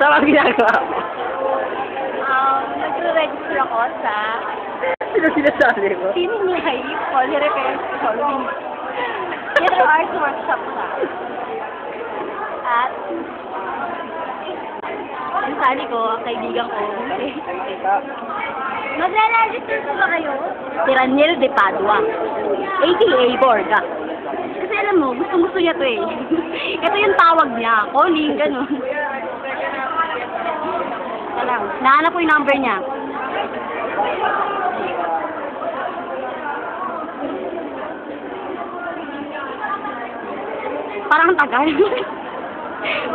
Saan ang ginagawa mo? Nagre-register ako sa... Sino sinasabi mo? Sino Life Poly Repair Solving. Theater Arts Workshop ka. At... ang sali ko, ang kaibigan ko. Magre-register ko ba kayo? Si Raniel de Padua. A.K.A. Borga. Kasi alam mo, gusto niya to eh. Ito yung tawag niya. Calling, gano'n. Ito lang. Nahanap ko yung number niya. Parang ang tagal.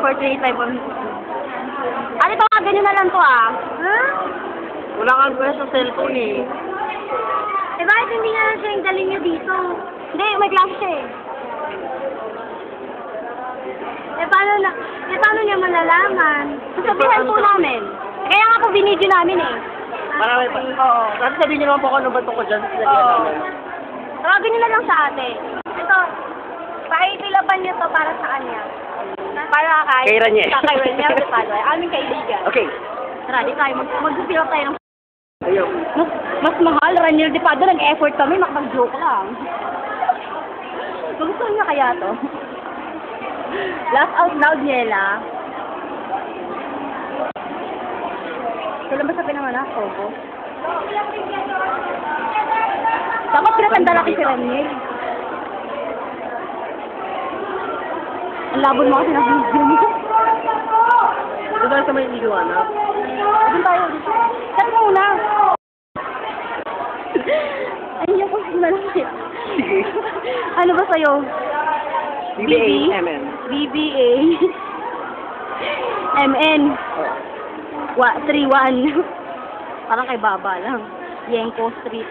435 on. Ano ito nga, ganyan na lang to ah. Ha? Wala kang pwede sa cellphone eh. Eh bakit hindi nga lang siya yung galing niyo dito? Hindi, may klase siya eh. Paano niya malalaman? Sasabihan po namin. Kaya nga po binidyo namin eh. Marami pa. Oo. Kasi sabihin niyo naman po kung ano ba ito ko dyan. Oo. Tawagin niyo na lang sa ate. Ito, pakikilaban niyo to para sa kanya. Para Kay Raniel. Kay Raniel de Padua. Aming kaibigan. Okay. Tara, di tayo. Mag-feel tayo ng... Ayun. Mas mahal, Raniel de Padua. Nag-effort kami, makapag-joke lang. Gusto niya kaya to? Laugh out loud, Niela. Kailan ba sa pinanganak, Opo? Dapat pinatanda laki si Raniel. Ang labon mo kasi ng video mo. Ito dahil sa may iliwanag. Doon tayo. Cut muna. Ayun ko na lang. Sige. Ano ba sa'yo? BBA, MN. BBA. MN. 31. Parang kay Baba lang. Yenko Street.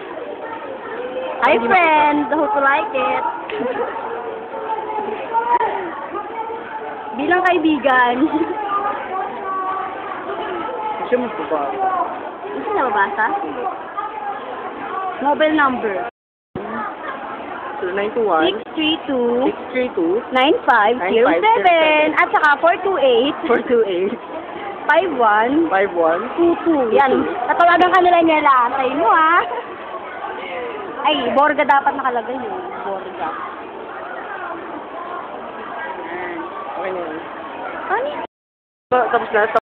Hi friend! Hope you like it. Bilang kaibigan. Kasi mo ba? Gusto na mabasa? Mobile number. 921 632 632 9507 at saka 428 428 5122. Yan. Tatawagan ka nila niya lang. Antayin mo ha. Ay, Borga dapat nakalagay yun. Borga. Okay na yun. Ano? Tapos na.